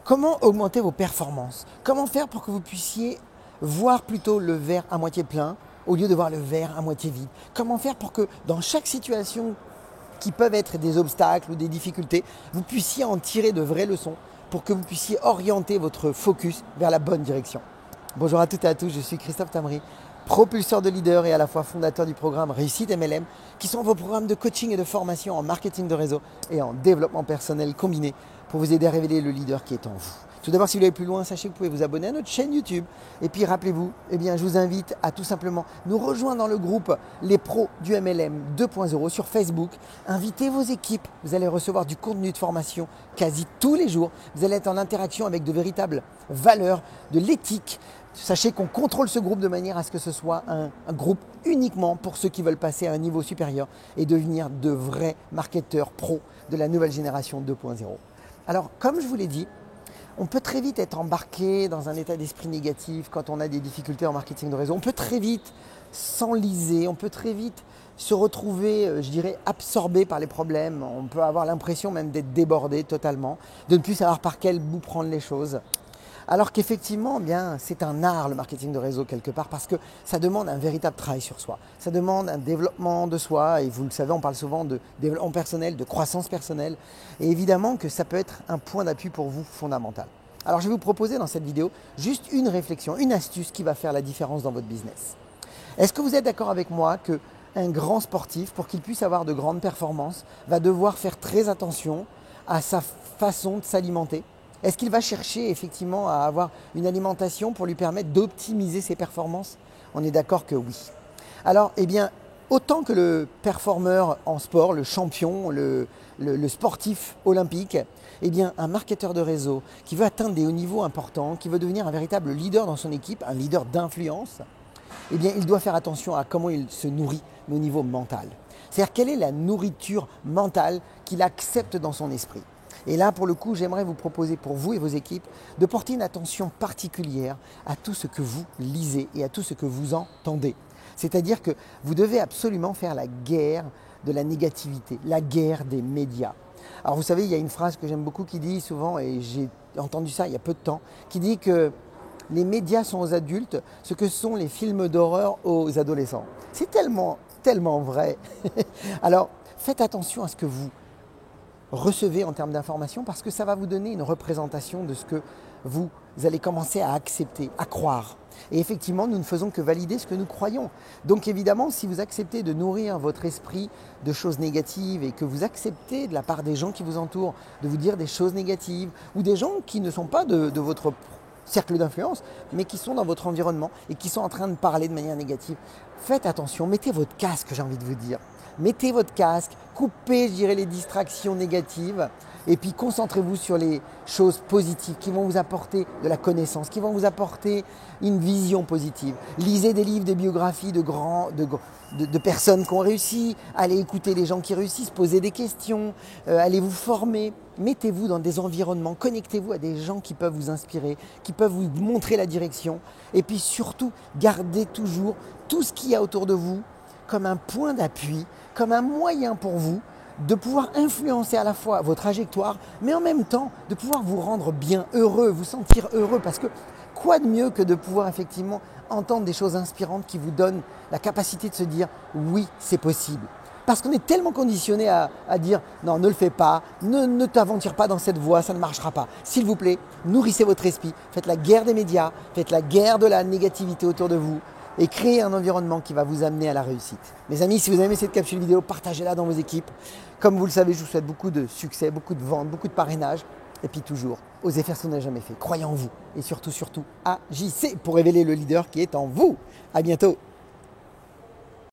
Comment augmenter vos performances? Comment faire pour que vous puissiez voir plutôt le verre à moitié plein au lieu de voir le verre à moitié vide? Comment faire pour que dans chaque situation qui peuvent être des obstacles ou des difficultés, vous puissiez en tirer de vraies leçons pour que vous puissiez orienter votre focus vers la bonne direction? Bonjour à toutes et à tous, je suis Christophe Tamri, propulseur de leader et à la fois fondateur du programme Réussite MLM, qui sont vos programmes de coaching et de formation en marketing de réseau et en développement personnel combiné pour vous aider à révéler le leader qui est en vous. Tout d'abord, si vous voulez aller plus loin, sachez que vous pouvez vous abonner à notre chaîne YouTube. Et puis rappelez-vous, je vous invite à tout simplement nous rejoindre dans le groupe Les Pros du MLM 2.0 sur Facebook. Invitez vos équipes, vous allez recevoir du contenu de formation quasi tous les jours. Vous allez être en interaction avec de véritables valeurs, de l'éthique. Sachez qu'on contrôle ce groupe de manière à ce que ce soit un groupe uniquement pour ceux qui veulent passer à un niveau supérieur et devenir de vrais marketeurs pros de la nouvelle génération 2.0. Alors, comme je vous l'ai dit, on peut très vite être embarqué dans un état d'esprit négatif quand on a des difficultés en marketing de réseau. On peut très vite s'enliser, on peut très vite se retrouver, absorbé par les problèmes. On peut avoir l'impression même d'être débordé totalement, de ne plus savoir par quel bout prendre les choses. Alors qu'effectivement, c'est un art le marketing de réseau quelque part parce que ça demande un véritable travail sur soi. Ça demande un développement de soi et vous le savez, on parle souvent de développement personnel, de croissance personnelle. Et évidemment que ça peut être un point d'appui pour vous fondamental. Alors je vais vous proposer dans cette vidéo juste une réflexion, une astuce qui va faire la différence dans votre business. Est-ce que vous êtes d'accord avec moi qu'un grand sportif, pour qu'il puisse avoir de grandes performances, va devoir faire très attention à sa façon de s'alimenter ? Est-ce qu'il va chercher effectivement à avoir une alimentation pour lui permettre d'optimiser ses performances? On est d'accord que oui. Alors, autant que le performeur en sport, le champion, le sportif olympique, un marketeur de réseau qui veut atteindre des hauts niveaux importants, qui veut devenir un véritable leader dans son équipe, un leader d'influence, il doit faire attention à comment il se nourrit au niveau mental. C'est-à-dire, quelle est la nourriture mentale qu'il accepte dans son esprit? Et là, pour le coup, j'aimerais vous proposer pour vous et vos équipes de porter une attention particulière à tout ce que vous lisez et à tout ce que vous entendez. C'est-à-dire que vous devez absolument faire la guerre de la négativité, la guerre des médias. Alors vous savez, il y a une phrase que j'aime beaucoup qui dit souvent, et j'ai entendu ça il y a peu de temps, qui dit que les médias sont aux adultes ce que sont les films d'horreur aux adolescents. C'est tellement, tellement vrai. Alors, faites attention à ce que vous recevez en termes d'informations parce que ça va vous donner une représentation de ce que vous allez commencer à accepter, à croire. Et effectivement, nous ne faisons que valider ce que nous croyons. Donc évidemment, si vous acceptez de nourrir votre esprit de choses négatives et que vous acceptez de la part des gens qui vous entourent de vous dire des choses négatives ou des gens qui ne sont pas de votre cercle d'influence, mais qui sont dans votre environnement et qui sont en train de parler de manière négative, faites attention, mettez votre casque, j'ai envie de vous dire. Mettez votre casque, coupez, les distractions négatives et puis concentrez-vous sur les choses positives qui vont vous apporter de la connaissance, qui vont vous apporter une vision positive. Lisez des livres, des biographies de personnes qui ont réussi, allez écouter les gens qui réussissent, posez des questions, allez vous former. Mettez-vous dans des environnements, connectez-vous à des gens qui peuvent vous inspirer, qui peuvent vous montrer la direction et puis surtout, gardez toujours tout ce qu'il y a autour de vous comme un point d'appui, comme un moyen pour vous de pouvoir influencer à la fois vos trajectoires, mais en même temps de pouvoir vous rendre bien heureux, vous sentir heureux. Parce que quoi de mieux que de pouvoir effectivement entendre des choses inspirantes qui vous donnent la capacité de se dire « oui, c'est possible ». Parce qu'on est tellement conditionné à dire « non, ne le fais pas, ne t'aventure pas dans cette voie, ça ne marchera pas ». S'il vous plaît, nourrissez votre esprit, faites la guerre des médias, faites la guerre de la négativité autour de vous, et créer un environnement qui va vous amener à la réussite. Mes amis, si vous avez aimé cette capsule vidéo, partagez-la dans vos équipes. Comme vous le savez, je vous souhaite beaucoup de succès, beaucoup de ventes, beaucoup de parrainage. Et puis toujours, osez faire ce qu'on n'a jamais fait. Croyez en vous. Et surtout, agissez pour révéler le leader qui est en vous. À bientôt.